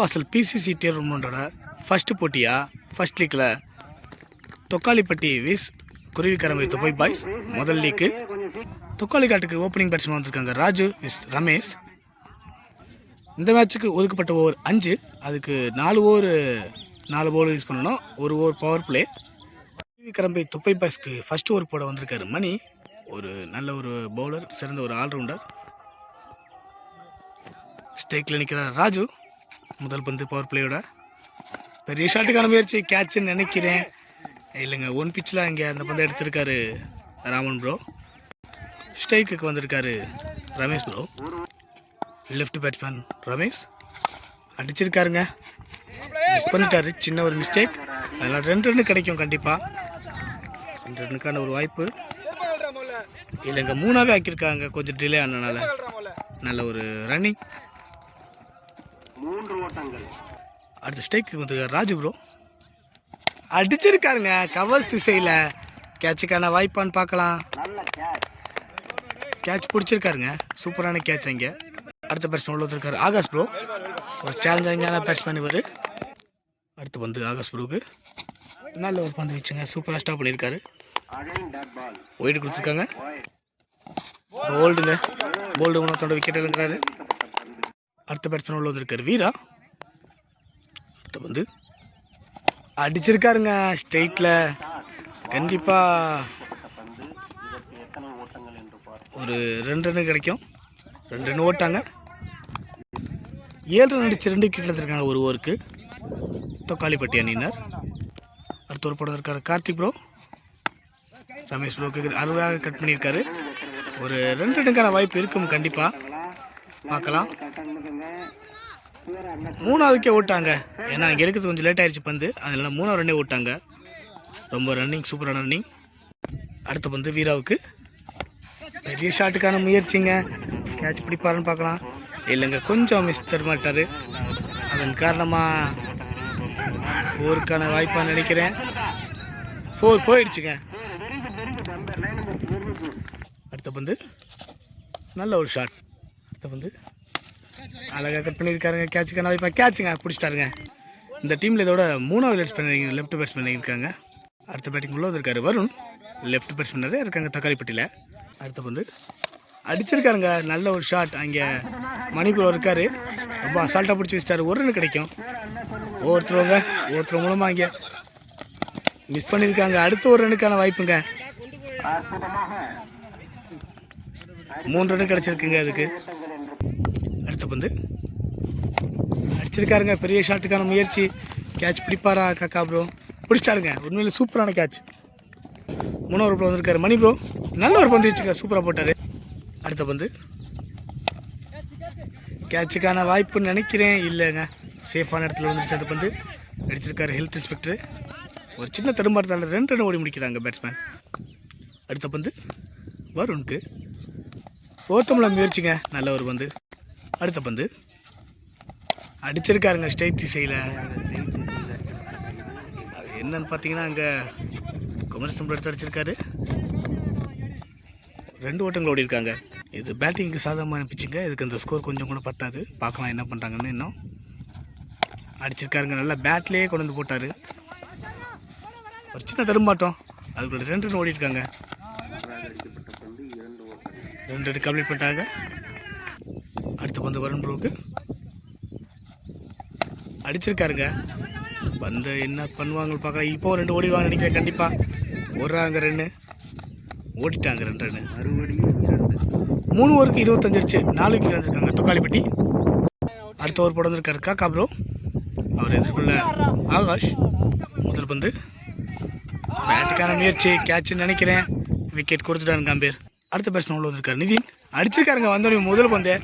தலைவாசல் BCG டோர்னமெண்ட்டோட first போட்டியாக first லீக்கில் தொக்காலிப்பட்டி விஸ் Kuruvikarambai துப்பை boys முதல் leak. தொக்காலிக்காட்டுக்கு opening batsman வந்திருக்காங்க ராஜு விஸ் ரமேஷ். இந்த மேட்ச்சுக்கு ஒதுக்கப்பட்ட ஓவர் 5. அதுக்கு 4 ஓவர் யூஸ் பண்ணணும், 1 ஓவர் பவர் பிளே. குருவிக்கரம்பை துப்பை பாய்ஸ்க்கு ஃபஸ்ட் ஓவர் போட வந்திருக்காரு மணி. ஒரு நல்ல ஒரு பவுலர், சிறந்த ஒரு ஆல்ரவுண்டர். ஸ்டேக்கில் நிற்கிறார் ராஜு. முதல் பந்து பவர் பிளேயோட பெரிய ஷாட்டுக்கான முயற்சி, கேட்சுன்னு நினைக்கிறேன். இல்லைங்க, ஒன் பிச்சில் அங்கே அந்த பந்தை எடுத்திருக்காரு ராமன் ப்ரோ. ஸ்ட்ரைக்குக்கு வந்திருக்காரு Ramesh bro. Left batsman Ramesh அடிச்சிருக்காருங்க, மிஸ் பண்ணிட்டாரு. சின்ன ஒரு மிஸ்டேக். அதனால் 2 ரன் கிடைக்கும் கண்டிப்பாக. 2 ரன்னுக்கான ஒரு வாய்ப்பு இல்லைங்க. 3ஆவே ஆக்கியிருக்காங்க, கொஞ்சம் டிலே ஆனதுனால. நல்ல ஒரு ரன்னிங். அடுத்த ஸ்ட்ரைக்கு வந்துருக்காரு ராஜு ப்ரோ. அடிச்சிருக்காருங்க கவர்ஸ் திசையில். கேட்சுக்கான வாய்ப்பான்னு பார்க்கலாம். கேட்ச் பிடிச்சிருக்காருங்க, சூப்பரான கேட்ச். அங்கே அடுத்த பேட்ஸ்மேன் உள்ள இருக்காரு ஆகாஷ் ப்ரோ. ஒரு சேலஞ்சிங்கான பேட்ஸ்மேன் இவர். அடுத்து வந்து ஆகாஷ் ப்ரோக்கு நல்ல ஒரு பந்து வச்சுங்க, சூப்பராக ஸ்டாப் பண்ணியிருக்காரு. ஒயிட் கொடுத்துருக்காங்க. போல்டுங்க, போல்டு உணவத்தோட விக்கெட் இழக்கிறாரு. அடுத்த பேட்ஸ்மேன் உள்ள இருக்காரு வீரா. அடுத்த வந்து அடிச்சிருக்காருங்க ஸ்ட்ரெயிட்டில். கண்டிப்பாக ஒரு 2 ரன் கிடைக்கும். 2 ரன் ஓட்டாங்க. 7 ரன் அடிச்சு 2 விக்கெட் எடுத்திருக்காங்க ஒரு ஓவருக்கு தொக்காலிப்பட்டி அணியினர். அடுத்த ஒரு படம் இருக்காரு கார்த்திக் ப்ரோ. ரமேஷ் ப்ரோக்கு அருவாக கட் பண்ணியிருக்காரு. ஒரு 2 ரன்னுக்கான வாய்ப்பு இருக்கும் கண்டிப்பாக, பார்க்கலாம். 3ஆவதுக்கே ஓட்டாங்க, ஏன்னா இங்கே எடுக்கிறது கொஞ்சம் லேட் ஆயிடுச்சு பந்து, அதனால 3ஆவது ரன்னே ஓட்டாங்க. ரொம்ப ரன்னிங், சூப்பரான ரன்னிங். அடுத்த பந்து வீராவுக்கு பெரிய ஷாட்டுக்கான முயற்சிங்க. கேட்ச் பிடிப்பாருன்னு பார்க்கலாம். இல்லைங்க, கொஞ்சம் மிஸ் தரமாட்டார். அதன் காரணமாக 4க்கான வாய்ப்பாக நினைக்கிறேன். 4 போயிடுச்சுங்க. அடுத்த பந்து நல்ல ஒரு ஷாட். அடுத்த பந்து அழகாக கட் பண்ணியிருக்காருங்க. கேட்சுக்கான வாய்ப்பா, கேட்சுங்க பிடிச்சிட்டாருங்க. இந்த டீமில் இதோட 3ஆவது லெஃப்ட் பேட்ஸ்மேன் இருக்காங்க. அடுத்த பேட்டிங் உள்ள இருக்காரு வருண். லெஃப்ட் பேட்ஸ்மேனரே இருக்காங்க தக்காளிப்பட்டியில். அடுத்த பந்து அடிச்சிருக்காருங்க, நல்ல ஒரு ஷாட். அங்கே மணிப்பூர் இருக்கார், ரொம்ப அசால்ட்டாக பிடிச்சி வச்சிட்டாரு. 1 ரன் கிடைக்கும். ஒவ்வொருத்தர் மூலமாக அங்கே மிஸ் பண்ணியிருக்காங்க. அடுத்த 1 ரன்னுக்கான வாய்ப்புங்க. 3 ரன் கிடச்சிருக்குங்க அதுக்கு. அடுத்த பந்து அடிச்சிருக்காருங்க, பெரிய ஷாட்டுக்கான முயற்சி. கேட்ச் பிடிப்பாரா காக்கா ப்ரோ? பிடிச்சிட்டாருங்க, உண்மையிலே சூப்பரான கேட்ச். 3ஆவது ப்ரோ வந்திருக்காரு மணி ப்ரோ. நல்ல ஒரு பந்து வச்சுக்க, சூப்பராக போட்டார். அடுத்த பந்து கேட்சுக்கான வாய்ப்புன்னு நினைக்கிறேன். இல்லைங்க, சேஃபான இடத்துல வந்துருச்சு அந்த பந்து. அடிச்சிருக்காரு ஹெல்த் இன்ஸ்பெக்டர். ஒரு சின்ன தடுமாற்றத்தால் 2 ரன் ஓடி முடிக்கிறாங்க பேட்ஸ்மேன். அடுத்த பந்து வருணுக்கு 4th முயற்சிங்க, நல்ல ஒரு பந்து. அடுத்த பந்து அடிச்சிருக்காருங்க ஸ்ட்ரைட் திசையில். அது என்னன்னு பார்த்தீங்கன்னா அங்கே குமரசம்பளம் எடுத்து அடிச்சிருக்காரு. 2 ஓட்டங்கள் ஓடி இருக்காங்க. இது பேட்டிங்க்கு சாதகமான பிச்சுங்க. இதுக்கு அந்த ஸ்கோர் கொஞ்சம் கூட பத்தாது, பார்க்கலாம் என்ன பண்ணுறாங்கன்னு. இன்னும் அடிச்சிருக்காருங்க, நல்லா பேட்லேயே கொண்டு வந்து போட்டார். ஒரு சின்ன தடுமாட்டம், அதுக்குள்ள 2 ரன் ஓடி இருக்காங்க. 2 ரன் கம்ப்ளீட் பண்ணிட்டாங்க. அடுத்த பந்து வருண் ப்ரோக்கு அடிச்சிருக்காருங்க. பந்து என்ன பண்ணுவாங்கன்னு பார்க்கலாம். இப்போ 2 ஓடிடுவாங்க நினைக்கிறேன். கண்டிப்பாக ஓடுறாங்க, 2 ஓடிட்டாங்க. 2 ரன் 3 ஓவருக்கு 25 அடிச்சு 4 விக்கெட் வந்திருக்காங்க தொக்காலிப்பட்டி. அடுத்த ஓவர் போட வந்திருக்காரு காக்கா ப்ரோ. அவர் எதிர்கொள்ள ஆகாஷ். முதல் பந்து பேட்டுக்கான முயற்சி, கேட்சுன்னு நினைக்கிறேன். விக்கெட் கொடுத்துட்டாருங்க அம்பேர். அடுத்த பேட்ஸ்மேன் உள்ள வந்திருக்காரு நிதின். அடிச்சிருக்காருங்க வந்தோடனே முதல் பந்து.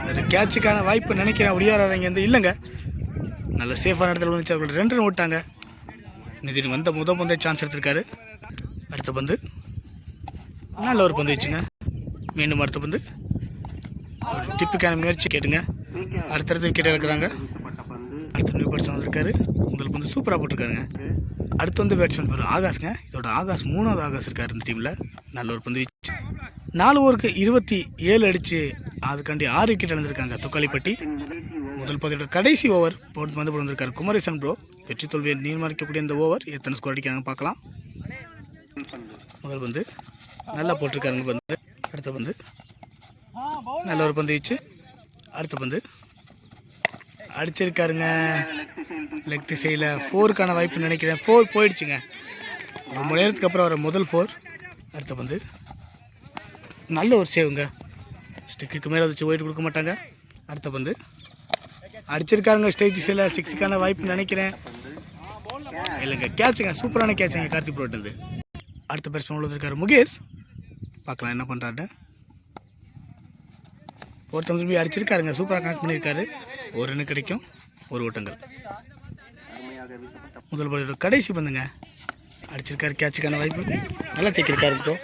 அது கேட்சுக்கான வாய்ப்பு நினைக்கிறேன். ஒடியாராங்க வந்து இல்லைங்க, நல்ல சேஃபான இடத்துல வந்துச்சு. அவர்கள் 2 ரன் ஓட்டாங்க. நிதின் வந்த முதல் பந்தே சான்ஸ் எடுத்திருக்காரு. அடுத்த பந்து நல்ல ஒரு பந்து வச்சுங்க. மீண்டும் அடுத்த பந்து ஒரு டிப்புக்கான முயற்சி கேட்டுங்க. அடுத்தடுத்து விக்கெட் இழக்கிறாங்க. அடுத்த நியூ பேட்ஸ்மேன் வந்திருக்காரு. முதல் பந்து சூப்பராக போட்டிருக்காருங்க. அடுத்து வந்து பேட்ஸ்மேன் பேர் ஆகாஷ்ங்க. இதோட ஆகாஷ் 3ஆவது ஆகாஷ் இருக்கார் இந்த டீமில். நல்ல ஒரு பந்து வச்சு 4 ஓவருக்கு 27 அடித்து அதுக்காண்டி 6 விக்கெட் இழந்திருக்காங்க தொக்காலிப்பட்டி. முதல் பகுதியோட கடைசி ஓவர் போட்டு வந்து வந்திருக்காரு குமரேசன் ப்ரோ. வெற்றி தோல்வியை தீர்மானிக்கக்கூடிய இந்த ஓவர் எத்தனை ஸ்கோர் அடிக்கிறாங்க பார்க்கலாம். முதல் பந்து நல்லா போட்டிருக்காருங்க பந்து. அடுத்த பந்து நல்ல ஒரு பந்து வீச்சு. அடுத்த பந்து அடிச்சிருக்காருங்க லெக் திசையில். 4க்கான வாய்ப்பு நினைக்கிறேன். 4 போயிடுச்சுங்க. ரொம்ப நேரத்துக்கு அப்புறம் வர முதல் 4. அடுத்த பந்து நல்ல ஒரு சேவுங்க. ஸ்டிக்கு மேலே வச்சு ஒயிட் கொடுக்க மாட்டாங்க. அடுத்த பந்து அடிச்சிருக்காருங்க ஸ்டேஜ் திசையில். 6க்கான வாய்ப்பு நினைக்கிறேன். இல்லைங்க, கேட்சுங்க. சூப்பரான கேட்சுங்க கார்த்திக் ப்ரோட்டு. அடுத்த பேட்ஸ்மேன் உள்ள இருக்காரு முகேஷ். பார்க்கலாம் என்ன பண்ணுறாரு. ஒருத்தவங்க திரும்பி அடிச்சிருக்காருங்க. சூப்பராக கனெக்ட் பண்ணியிருக்காரு. ஒரு ரன் கிடைக்கும், 1 ஓட்டங்கள். முதல் பாலோட கடைசி பந்துங்க. அடிச்சிருக்காரு, கேட்சுக்கான வாய்ப்பு. நல்லா தேக்கிருக்காரு ப்ரோ.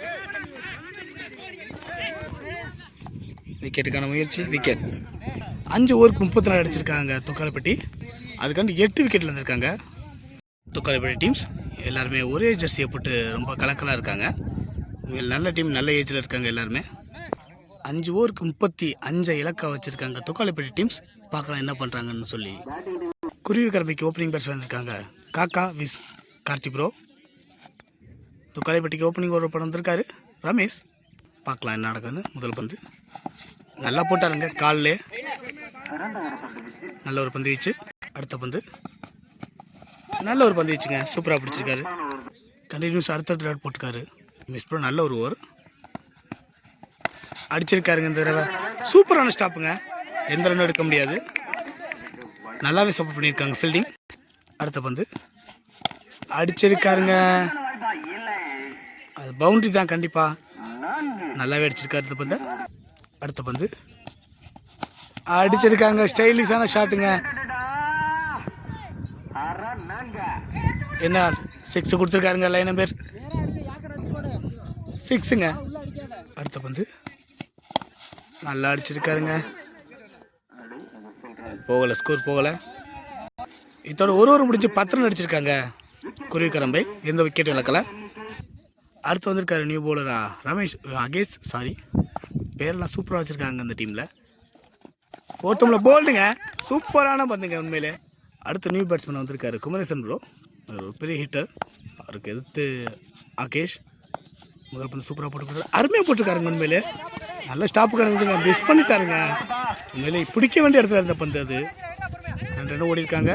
விக்கெட்டுக்கான முயற்சி, விக்கெட். 5 ஓவருக்கு 34 அடிச்சிருக்காங்க தொக்காலப்பட்டி. அதுக்காண்டி 8 விக்கெட்டில் இருந்திருக்காங்க தொக்காலப்பட்டி டீம்ஸ். எல்லாருமே ஒரே ஜெர்சியை போட்டு ரொம்ப கலக்கலாக இருக்காங்க. நல்ல டீம், நல்ல ஏஜில் இருக்காங்க எல்லாருமே. 5 ஓவருக்கு 35 இலக்காக வச்சுருக்காங்க தொக்காலப்பட்டி டீம்ஸ். பார்க்கலாம் என்ன பண்ணுறாங்கன்னு சொல்லி. குருவி கரம்பிக்கு ஓப்பனிங் பேட்ஸ்மேன் இருக்காங்க காக்கா விஸ் கார்த்தி ப்ரோ. தொக்காலப்பட்டிக்கு ஓப்பனிங் ஓவர் படம் வந்திருக்காரு ரமேஷ். பார்க்கலாம் என்ன நடக்குதுன்னு. முதல் பந்து நல்லா போட்டாருங்க காலில். நல்ல ஒரு பந்து வீச்சு. அடுத்த பந்து நல்ல ஒரு பந்து வீச்சுங்க. சூப்பராக பிடிச்சிருக்காரு. கண்டினியூஸ் அடுத்த த்ராட் போட்டுக்காரு மிஸ் ப்ரோ. நல்ல ஒரு ஓவர் அடிச்சிருக்காருங்க இந்த தடவை. சூப்பரான ஸ்டாப்புங்க. எந்த ரன்னும் எடுக்க முடியாது. நல்லாவே சப்போர்ட் பண்ணியிருக்காங்க ஃபீல்டிங். அடுத்த பந்து அடிச்சிருக்காருங்க. அது பவுண்டரி தான் கண்டிப்பாக. நல்லாவே அடிச்சிருக்காரு இந்த பந்து. அடுத்த பந்து அடிச்சிருக்காங்க. ஸ்டைலிஷான ஷாட்டுங்க. என்ன 6 கொடுத்துருக்காருங்க. Line number 6ங்க. அடுத்த பந்து நல்லா அடிச்சிருக்காருங்க. போகலை, ஸ்கோர் போகலை. இதோட ஒரு ஓவர் முடிஞ்சு 10 ரன் அடிச்சிருக்காங்க குருவி கரம்பை. எந்த விக்கெட்டும் இழக்கலை. அடுத்து வந்திருக்காரு நியூ பவுலரா ரமேஷ் அகேஷ். சாரி, பேரெல்லாம் சூப்பராக வச்சுருக்காங்க அந்த டீமில். ஒருத்தவங்கள போல்டுங்க. சூப்பரான பந்துங்க உண்மையிலே. அடுத்த நியூ பேட்ஸ்மேன் வந்திருக்காரு குமரேசன் ப்ரோ. ஒரு பெரிய ஹிட்டர். அவருக்கு எதிர்த்து அகேஷ். முதல் பந்து சூப்பராக போட்டு அருமையாக போட்டிருக்காருங்க உண்மையிலே. நல்ல ஸ்டாப்பு கிடந்துங்க. மிஸ் பண்ணிட்டாருங்க உண்மையிலே. பிடிக்க வேண்டிய இடத்துல இருந்த பந்து அது. 2 ரன் ஓடி இருக்காங்க.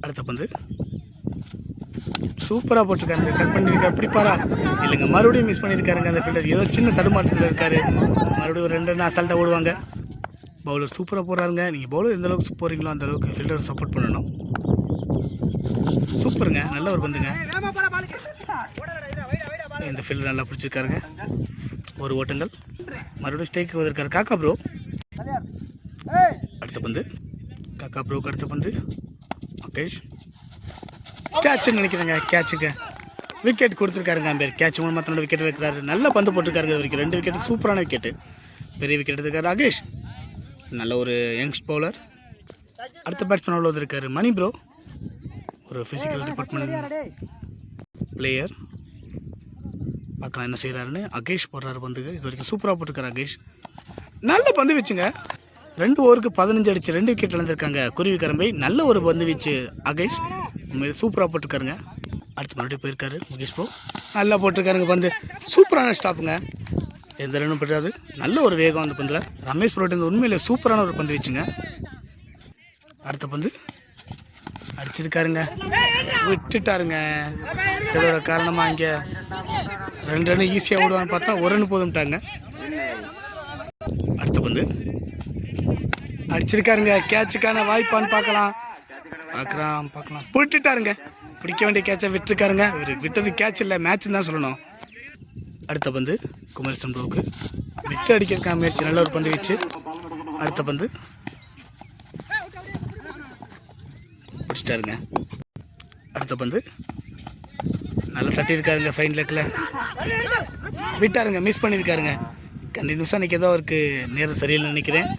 அடுத்த பந்து சூப்பராக போட்டிருக்காருங்க. கட் பண்ணியிருக்காரு. பிடிப்பாரா இல்லைங்க, மறுபடியும் மிஸ் பண்ணியிருக்காருங்க அந்த ஃபீல்டர். ஏதோ சின்ன தடுமாற்றத்தில் இருக்காரு. மறுபடியும் ஒரு 2 ரன் அசால்ட்டாக ஓடுவாங்க. பவுலர் சூப்பராக போடுறாருங்க. நீங்கள் பவுலர் எந்த அளவுக்கு போகிறீங்களோ அந்த அளவுக்கு ஃபீல்டர் சப்போர்ட் பண்ணணும். சூப்பருங்க. நல்ல ஒரு பந்துங்க. இந்த ஃபீல்டர் நல்லா பிடிச்சிருக்காருங்க. 1 ஓட்டங்கள். மறுபடியும் ஸ்டேக்கு வந்திருக்காரு காக்கா ப்ரோ. அடுத்த பந்து காக்கா ப்ரோக்கு. அடுத்த பந்து அகேஷ். கேட்சுன்னு நினைக்கிறேங்க. கேட்சுங்க. விக்கெட் கொடுத்துருக்காருங்க அம்பேர். கேட்ச் மூலமாக தன்னோட விக்கெட் இருக்கிறாரு. நல்ல பந்து போட்டிருக்காருங்க. வரைக்கும் 2 விக்கெட். சூப்பரான விக்கெட்டு. பெரிய விக்கெட் எடுத்துருக்காரு அகேஷ். நல்ல ஒரு யங்ஸ்ட் பவுலர். அடுத்த பேட்ஸ்மேன் உள்ள வந்திருக்காரு மணி ப்ரோ. ஒரு ஃபிசிக்கல் டிபார்ட்மெண்ட் பிளேயர். பார்க்கலாம் என்ன செய்கிறாருன்னு. அகேஷ் போடுறாரு பந்துக்கு. இது வரைக்கும் சூப்பராக போட்டிருக்காரு அகேஷ். நல்ல பந்து வீச்சுங்க. 2 ஓவருக்கு 15 அடிச்சு 2 விக்கெட் இழந்திருக்காங்க குருவி கரம்பை. நல்ல ஒரு பந்து வீச்சு அகேஷ். உண்மையிலே சூப்பராக போட்டிருக்காருங்க. அடுத்து மறுபடியும் போயிருக்காரு முகேஷ் ப்ரோ. நல்லா போட்டிருக்காருங்க பந்து. சூப்பரான ஸ்டாப்புங்க. எந்த ரன்னும் பெறாது. நல்ல ஒரு வேகம் அந்த பந்தில். ரமேஷ் ப்ரோட்டு உண்மையிலே சூப்பரான ஒரு பந்து வீச்சுங்க. அடுத்த பந்து அடிச்சிருக்காருங்க. விட்டுட்டாருங்க. இதோட காரணமாக இங்கே 2 ரன் ஈஸியாக ஓடுவான்னு பார்த்தா 1 ரன் போதும்ட்டாங்க. அடுத்த பந்து அடிச்சிருக்காருங்க. கேட்சுக்கான வாய்ப்பான்னு பார்க்கலாம். விட்டுட்டாருங்க. பிடிக்க வேண்டிய கேட்சை விட்டுருக்காருங்க. இவர் விட்டது கேட்ச் இல்லை, மேட்ச்னு தான் சொல்லணும். அடுத்த பந்து குமரேசன் ப்ரோவுக்கு. விட்டு அடிக்கிறதுக்கான முயற்சி. நல்ல ஒரு பந்து வீச்சு. அடுத்த பந்து பிடிச்சிட்டாருங்க. அடுத்த பந்து நல்லா தட்டியிருக்காருங்க ஃபைன் லெக்கில். விட்டாருங்க. மிஸ் பண்ணியிருக்காருங்க. கண்டினியூஸாக இன்றைக்கி ஏதோ அவருக்கு நேரம் சரியில்லைன்னு நினைக்கிறேன்.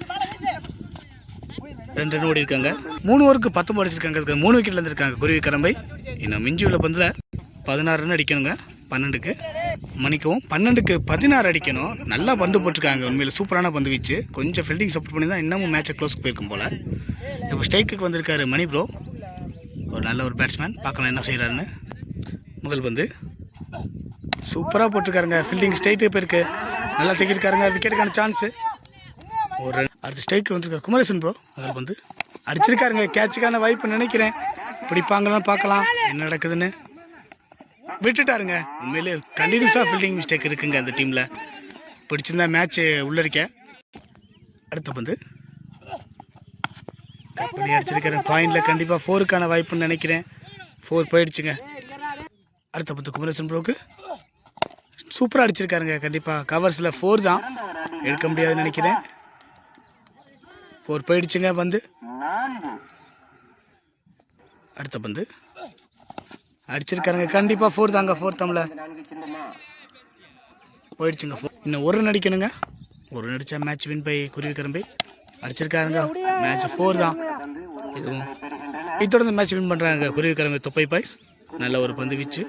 2 ரன் ஓடி இருக்காங்க. 3 ஓவருக்கு 19 அடிச்சிருக்காங்க. 3 விக்கெட்டில் இருந்திருக்காங்க குருவி கரம்பை. இன்னும் மிஞ்சி உள்ள பந்தில் 16 ரன் அடிக்கணுங்க 12க்கு. மன்னிக்கவும் 12க்கு 16 அடிக்கணும். நல்லா பந்து போட்டிருக்காங்க. உண்மையில் சூப்பரான பந்து வீச்சு. கொஞ்சம் ஃபீல்டிங் சப்போர்ட் பண்ணி தான் இன்னமும் மேட்சை க்ளோஸ்க்கு போயிருக்கும் போல். இப்போ ஸ்ட்ரைக்குக்கு வந்திருக்காரு மணி ப்ரோ, ஒரு நல்ல ஒரு பேட்ஸ்மேன். பார்க்கலாம் என்ன செய்கிறாருன்னு. முதல் பந்து சூப்பராக போட்டிருக்காருங்க. ஃபீல்டிங் ஸ்ட்ரைட்டு போயிருக்கு, நல்லா தூக்கியிருக்காருங்க. விக்கெட்டுக்கான சான்ஸு. ஒரு அடுத்த ஸ்ட்ரைக்கு வந்திருக்காரு குமரேசன் ப்ரோ. முதல் பந்து அடிச்சிருக்காருங்க. கேட்சுக்கான வாய்ப்பு நினைக்கிறேன். பிடிப்பாங்களான்னு பார்க்கலாம் என்ன நடக்குதுன்னு. விட்டுட்டாருங்க. உண்மையிலே கண்டினியூஸாக ஃபீல்டிங் மிஸ்டேக் இருக்குங்க அந்த டீமில். பிடிச்சிருந்தா மேட்ச்சு உள்ளரிக்க. அடுத்த பந்து கப்படி அடிச்சிருக்காரு. பாயிண்டில் கண்டிப்பாக 4க்கான வாய்ப்புன்னு நினைக்கிறேன். 4 போயிடுச்சுங்க. அடுத்த பந்து குமரேசன் ப்ரோக்கு சூப்பராக அடிச்சிருக்காருங்க. கண்டிப்பாக கவர்ஸில் 4 தான், எடுக்க முடியாதுன்னு நினைக்கிறேன். 4 போயிடுச்சுங்க பந்து. அடுத்த பந்து அடிச்சிருக்காருங்க. கண்டிப்பாக 4 தாங்க. 4 தம்ல போயிடுச்சுங்க. 4 இன்னும் ஒரு ரன் அடிக்கணுங்க. ஒரு ரன் அடித்தா மேட்ச் வின் பை குருவி கரம்பை. அடிச்சிருக்காருங்க. மேட்ச் 4 தான். இதுவும் தொடர்ந்து மேட்ச் வின் பண்ணுறாங்க குருவி கரம்பை தொப்பை பாய்ஸ். நல்ல ஒரு பந்து வீச்சு.